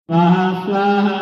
स्वाहा स्वाहा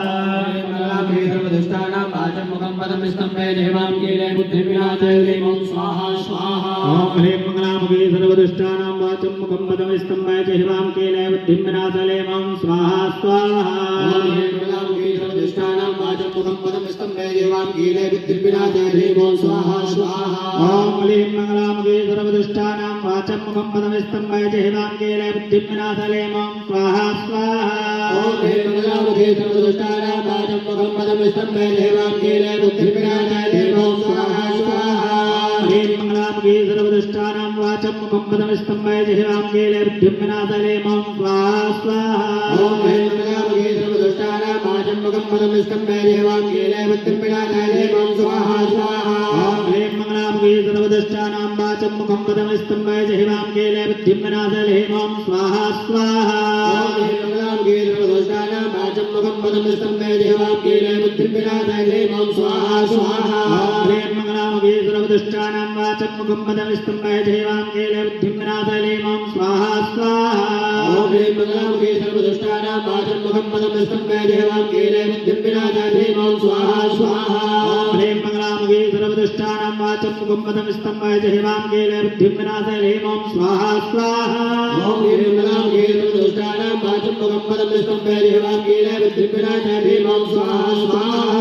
मंगलाभे सर्वदुष्टानां वाचं मुखं पदमिस्तं मे देवां कीले बुद्धिविनाशे ओम स्वाहा स्वाहा ओम ह्रीं मंगलाभे सर्वदुष्टानां वाचं मुखं पदमिस्तं मे देवां कीले बुद्धिविनाशे ओम स्वाहा स्वाहा ओम ह्रीं मंगलाभे सर्वदुष्टानां वाचं मुखं पदमिस्तं मे देवां कीले बुद्धिविनाशे ओम स्वाहा स्वाहा ओम ह्रीं मंगलाभे सर्वदुष्टानां वाचं मुखं पदमिस्तं मे देवां कीले बुद्धिविनाशे ओम स्वाहा स्वाहा ओम मंगलामुखे सर्वदुष्टानां वाचं मुखं पदमिस्तं मे देवां कीले बुद्धिविनाशे ओम स्वाहा स्वाहा ह्रीं मंगलामुखे सर्वदुष्टानां वाचं मुखं पदमिस्तं मे देवां कीले बुद्धिविनाशे ओम स्वाहा स्वाहा ओम ह्रीं मंगलामुखे सर्वदुष्टानां वाचं मुखं पदमिस्तं मे देवां कीले बुद्धिविनाशे ओम स्वाहा स्वाहा ओम ह्रीं मंगलामुखे सर्वदुष्टानां वाचं मुखं पदमिस्तं मे देवां कीले बुद्धिविनाशे ओम स्वाहा स्वाहा ओम ह्रीं मंगलामुखे सर्वदुष्टानां वाचं मुखं पदमिस्तं मे देवां कीले बुद्धिविनाशे ओम स्वाहा स्वाहा ओम ह्रीं मंगलामुखे सर्वदुष्टानां वाचं मुखं पदमिस्तं मे देवां कीले बुद्धिविनाशे ओम स्वाहा स्वाहा ओम ह्रीं मंगलामुखे सर्वदुष्टानां वाचं मुखं पदमिस्तं मे देवां कीले बुद्धिविनाशे ओम स्वाहा स्वाहा ओम ह्रीं मंगलामुखे सर्वदुष्टानां वाचं मुखं पदमिस्तं मे देवां कीले बुद्धिविनाशे ओम स्वाहा स्वाहा ओम ह्रीं मंगलामुखे सर्वदुष्टानां वाचं मुखं पदमिस्तं मे देवां कीले बुद्धिविनाशे ओम स्वाहा स्वाहा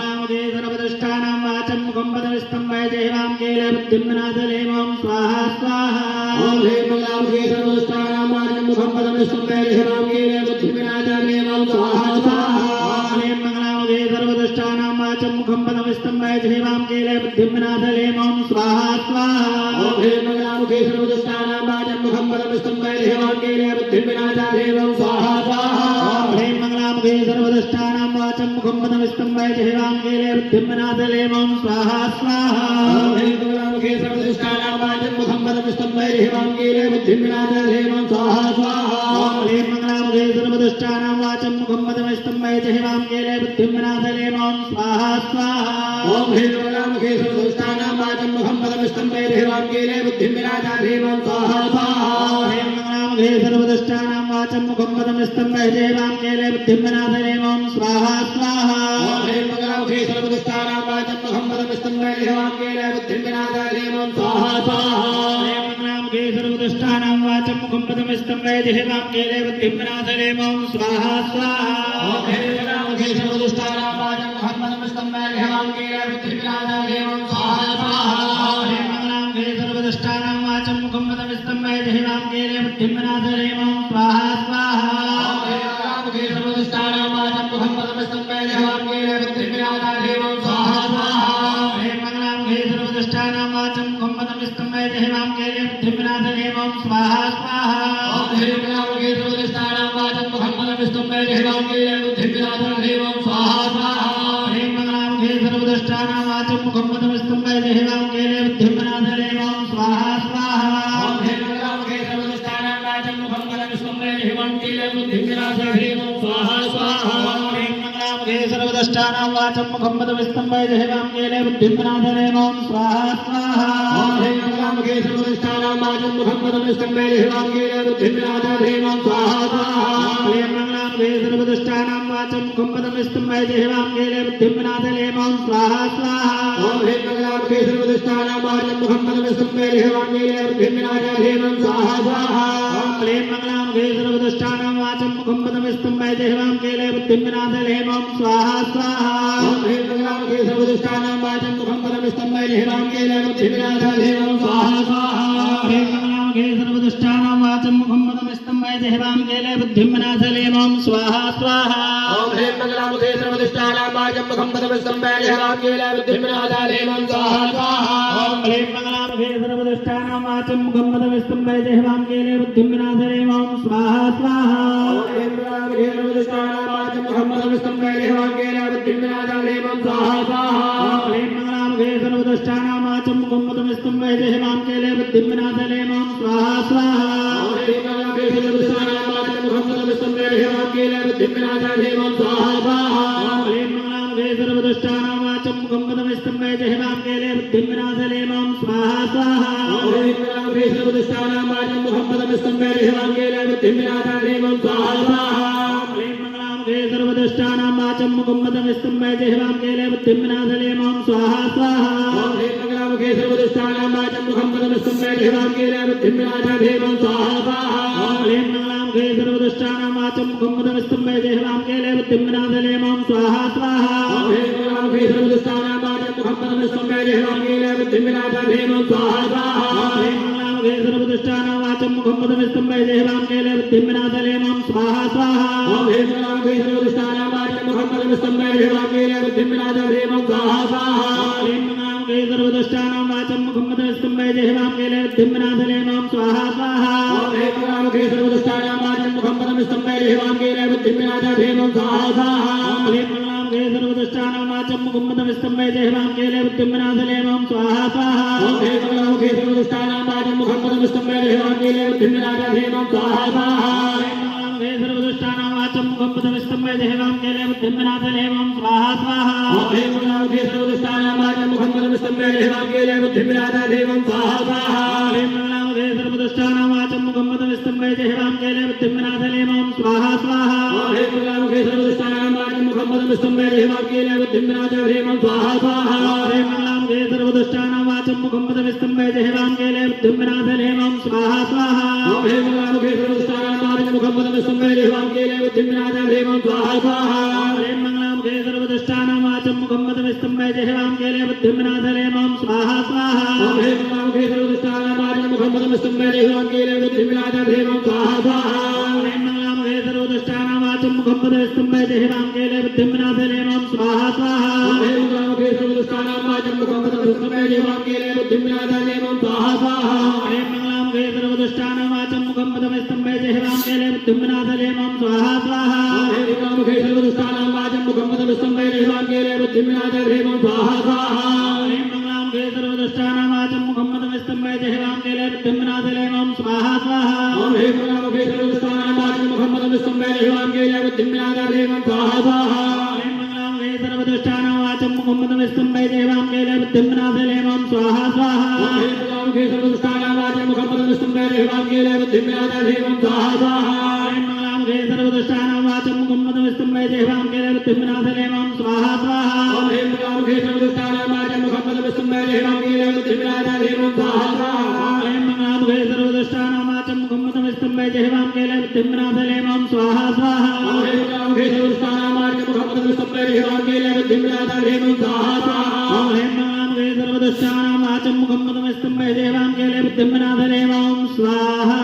मंगलामुखे सर्वदुष्टानां वाचं मुखं पदमिस्तं मे देवां कीले बुद्धिविनाशे ओम स्वाहा स्वाहा ओम ह्रीं मंगलामुखे सर्वदुष्टानां वाचं मुखं पदमिस्तं मे देवां कीले बुद्धिविनाशे ओम स्वाहा स्वाहा ओम ह्रीं मंगलामुखे सर्वदुष्टानां वाचं मुखं पदमिस्तं मे देवां कीले बुद्धिविनाशे ओम स्वाहा स्वाहा ओम ह्रीं मंगलामुखे सर्वदुष्टानां वाचं मुखं पदमिस्तं मे देवां कीले बुद्धिविनाशे ओम स्वाहा स्वाहा ओम ह्रीं मंगलामुखे सर्वदुष्टानां वाचं मुखं पदमिस्तं मे देवां कीले बुद्धिविनाशे ओम स्वाहा स्वाहा ओम ह्रीं मंगलामुखे सर्वदुष्टानां वाचं मुखं पदमिस्तं मे देवां कीले बुद्धिविनाशे ओम स्वाहा स्वाहा ओम ह्रीं मंगलामुखे सर्वदुष्टानां वाचं मुखं पदमिस्तं मे देवां कीले बुद्धिविनाशे ओम स्वाहा स्वाहा ओम ह्रीं मंगलामुखे सर्वदुष्टानां वाचं मुखं पदमिस्तं मे देवां कीले बुद्धिविनाशे ओम स्वाहा स्वाहा ओम ह्रीं मंगलामुखे सर्वदुष्टानां वाचं मुखं पदमिस्तं मे देवां कीले बुद्धिविनाशे ओम स्वाहा स्वाहा ओम ह्रीं मंगलामुखे सर्वदुष्टानां वाचं मुखं पदमिस्तं मे देवां कीले बुद्धिविनाशे ओम स्वाहा स्वाहा ओम ह्रीं मंगलामुखे सर्वदुष्टानां वाचं मुखं पदमिस्तं मे देवां कीले बुद्धिविनाशे ओम स्वाहा स्वाहा ओम ह्रीं मंगलामुखे सर्वदुष्टानां वाचं मुखं पदमिस्तं मे देवां कीले बुद्धिविनाशे ओम स्वाहा स्वाहा ओम ह्रीं मंगलामुखे सर्वदुष्टानां वाचं मुखं पदमिस्तं मे देवां कीले बुद्धिविनाशे ओम स्वाहा स्वाहा ओम ह्रीं मंगलामुखे सर्वदुष्टानां वाचं मुखं पदमिस्तं मे देवां कीले बुद्धिविनाशे ओम स्वाहा स्वाहा ओम ह्रीं मंगलामुखे सर्वदुष्टानां वाचं मुखं पदमिस्तं मे देवां कीले बुद्धिविनाशे ओम स्वाहा स्वाहा ओम ह्रीं मंगलामुखे सर्वदुष्टानां वाचं मुखं पदमिस्तं मे देवां कीले बुद्धिविनाशे ओम स्वाहा स्वाहा ओम ह्रीं मंगलामुखे सर्वदुष्टानां वाचं मुखं पदमिस्तं मे देवां कीले बुद्धिविनाशे ओम स्वाहा स्वाहा ओम ह्रीं मंगलामुखे सर्वदुष्टानां वाचं मुखं पदमिस्तं मे देवां कीले बुद्धिविनाशे ओम स्वाहा स्वाहा ओम ह्रीं मंगलामुखे सर्वदुष्टानां वाचं मुखं पदमिस्तं मे देवां कीले बुद्धिविनाशे ओम स्वाहा स्वाहा ओम ह्रीं मंगलामुखे सर्वदुष्टानां वाचं मुखं पदमिस्तं मे देवां कीले बुद्धिविनाशे ओम स्वाहा स्वाहा ओम ह्रीं मंगलामुखे सर्वदुष्टानां वाचं मुखं पदमिस्तं मे देवां कीले बुद्धिविनाशे ओम स्वाहा स्वाहा ओम ह्रीं मंगलामुखे सर्वदुष्टानां वाचं मुखं पदमिस्तं मे देवां कीले बुद्धिविनाशे ओम स्वाहा स्वाहा ओम ह्रीं मंगलामुखे सर्वदुष्टानां वाचं मुखं पदमिस्तं मे देवां कीले बुद्धिविनाशे ओम स्वाहा स्वाहा ओम ह्रीं मंगलामुखे सर्वदुष्टानां वाचं मुखं पदमिस्तं मे देवां कीले बुद्धिविनाशे ओम स्वाहा स्वाहा ओम ह्रीं मंगलामुखे सर्वदुष्टानां वाचं मुखं पदमिस्तं मे देवां कीले बुद्धिविनाशे ओम स्वाहा स्वाहा ओम ह्रीं मंगलामुखे सर्वदुष्टानां वाचं मुखं पदमिस्तं मे देवां कीले बुद्धिविनाशे ओम स्वाहा स्वाहा ओम ह्रीं मंगलामुखे सर्वदुष्टानां वाचं मुखं पदमिस्तं मे देवां कीले बुद्धिविनाशे ओम स्वाहा स्वाहा ओम ह्रीं मंगलामुखे सर्वदुष्टानां वाचं मुखं पदमिस्तं मे देवां कीले बुद्धिविनाशे ओम स्वाहा स्वाहा ओम ह्रीं मंगलामुखे सर्वदुष्टानां वाचं मुखं पदमिस्तं मे देवां कीले बुद्धिविनाशे ओम स्वाहा स्वाहा ओम ह्रीं मंगलामुखे सर्वदुष्टानां वाचं मुखं पदमिस्तं मे देवां कीले बुद्धिविनाशे ओम स्वाहा स्वाहा ओम ह्रीं मंगलामुखे सर्वदुष्टानां वाचं मुखं पदमिस्तं मे देवां कीले बुद्धिविनाशे ओम स्वाहा स्वाहा ओम ह्रीं मंगलामुखे सर्वदुष्टानां वाचं मुखं पदमिस्तं मे देवां कीले बुद्धिविनाशे ओम स्वाहा स्वाहा ओम ह्रीं सर्वदुष्टानां वाचं मुखं पदमिस्तं वै जिह्वां केले बुद्धिं विनाशले मां स्वाहा स्वाहा ॐ ह्रीं मंगलामुखे सर्वदुष्टानां वाचं मुखं पदमिस्तं वै जिह्वां केले बुद्धिं विनाशले मां स्वाहा स्वाहा ॐ ह्रीं मंगलामुखे सर्वदुष्टानां वाचं मुखं पदमिस्तं वै जिह्वां केले बुद्धिं विनाशले मां स्वाहा स्वाहा ॐ ह्रीं मंगलामुखे सर्वदुष्टानां वाचं मुखं पदमिस्तं वै जिह्वां केले बुद्धिं विनाशले मां स्वाहा स्वाहा ॐ ह्रीं मंगलामुखे सर्वदुष्टानां वाचं मुखं पदमिस्तं वै जिह्वां केले बुद्धिं विनाशले मां स्वाहा स्वाहा ॐ ह्रीं मंगलामुखे सर्वदुष्टानां वाचं मुखं पदमिस्तं वै जिह्वां केले बुद्धिं विनाशले मां स्वाहा स्वाहा ॐ ह्रीं मंगलामुखे सर्वदुष्टानां वाचं मुखं पदमिस्तं वै जिह्वां केले बुद्धिं विनाशले मां स्वाहा स्वाहा ॐ ह्रीं मंगलामुखे सर्वदुष्टानां वाचं मुखं पदमिस्तं वै जिह्वां केले बुद्धिं विनाशले मां स्वाहा स्वाहा ॐ ह्रीं मंगलामुखे सर्वदुष्टानां वाचं मुखं पदमिस्तं वै जिह्वां केले बुद्धिं विनाशले मां स्वाहा स्वाहा ॐ ह्रीं मंगलामुखे सर्वदुष्टानां वाचं मुखं पदमिस्तं वै जिह्वां केले बुद्धिं विनाशले मां स्वाहा स्वाहा सर्वदुष्टानां वाचं मुखं पदमिस्तं वै जिह्वां केले बुद्धिं विनाशले मां स्वाहा स्वाहा ॐ ह्रीं मंगलामुखे सर्वदुष्टानां वाचं मुखं पदमिस्तं वै जिह्वां केले बुद्धिं विनाशले मां स्वाहा स्वाहा ॐ ह्रीं मंगलामुखे सर्वदुष्टानां वाचं मुखं पदमिस्तं वै जिह्वां केले बुद्धिं विनाशले मां स्वाहा स्वाहा ॐ ह्रीं मंगलामुखे सर्वदुष्टानां वाचं मुखं पदमिस्तं वै जिह्वां केले बुद्धिं विनाशले मां स्वाहा स्वाहा ॐ ह्रीं मंगलामुखे सर्वदुष्टानां वाचं मुखं पदमिस्तं वै जिह्वां केले बुद्धिं विनाशले मां स्वाहा स्वाहा ॐ ह्रीं मंगलामुखे सर्वदुष्टानां वाचं मुखं पदमिस्तं वै जिह्वां केले बुद्धिं विनाशले मां स्वाहा स्वाहा ॐ ह्रीं मंगलामुखे सर्वदुष्टानां वाचं मुखं पदमिस्तं वै जिह्वां केले बुद्धिं विनाशले मां स्वाहा स्वाहा ॐ ह्रीं मंगलामुखे सर्वदुष्टानां वाचं मुखं पदमिस्तं वै जिह्वां केले बुद्धिं विनाशले मां स्वाहा स्वाहा ॐ ह्रीं मंगलामुखे सर्वदुष्टानां वाचं मुखं पदमिस्तं वै जिह्वां केले बुद्धिं विनाशले मां स्वाहा स्वाहा ॐ ह्रीं मंगलामुखे सर्वदुष्टानां वाचं मुखं पदमिस्तं वै जिह्वां केले बुद्धिं विनाशले मां स्वाहा स्वाहा ॐ ह्रीं मंगलामुखे सर्वदुष्टानां वाचं मुखं पदमिस्तं वै जिह्वां केले बुद्धिं विनाशले मां स्वाहा स्वाहा ॐ ह्रीं मंगलामुखे सर्वदुष्टानां वाचं मुखं पदमिस्तं वै जिह्वां केले बुद्धिं विनाशले मां स्वाहा स्वाहा ॐ ह्रीं मंगलामुखे सर्वदुष्टानां वाचं मुखं पदमिस्तं वै जिह्वां केले बुद्धिं विनाशले मां स्वाहा स्वाहा ॐ ह्रीं मंगलामुखे सर्वदुष्टानां वाचं मुखं पदमिस्तं वै जिह्वां केले बुद्धिं विनाशले मां स्वाहा स्वाहा ॐ ह्रीं मंगलामुखे सर्वदुष्टानां वाचं मुखं पदमिस्तं वै जिह्वां केले बुद्धिं विनाशले मां स्वाहा स्वाहा ॐ ह्रीं मंगलामुखे सर्वदुष्टानां वाचं मुखं पदमिस्तं वै जिह्वां केले बुद्धिं विनाशले मां स्वाहा स्वाहा ॐ ह्रीं मंगलामुखे सर्वदुष्टानां वाचं मुखं पदमिस्तं वै जिह्वां केले बुद्धिं विनाशले मां स्वाहा स्वाहा ॐ ह्रीं मंगलामुखे सर्वदुष्टानां वाचं मुखं पदमिस्तं वै जिह्वां केले बुद्धिं विनाशले मां स्वाहा स्वाहा ॐ ह्रीं मंगलामुखे सर्वदुष्टानां वाचं मुखं पदमिस्तं वै जिह्वां केले बुद्धिं विनाशले मां स्वाहा स्वाहा ॐ ह्रीं मंगलामुखे सर्वदुष्टानां वाचं मुखं पदमिस्तं वै जिह्वां केले बुद्धिं विनाशले मां स्वाहा स्वाहा ॐ ह्रीं मंगलामुखे सर्वदुष्टानां वाचं मुखं पदमिस्तं वै जिह्वां केले बुद्धिं विनाशले मां स्वाहा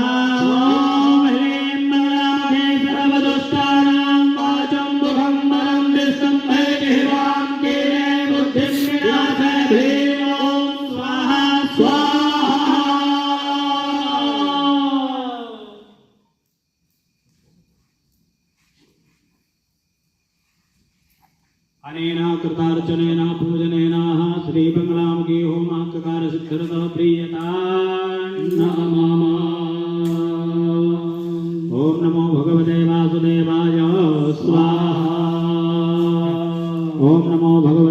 ॐ ह्रीं मंगलामुखे सर्वदुष्टानां वाचं मुखं पदमिस्तं वै जिह्वां केले बुद्धिं विनाशले मां स्वाहा स्वाहा अनेन कृतार्चनेन पूजनेन श्रीमङ्गलामुखी होमाकार सिद्ध्यर्थः प्रीयता नमः। ओम नमो भगवते वासुदेवाय स्वाहा। ओम नमो भगवते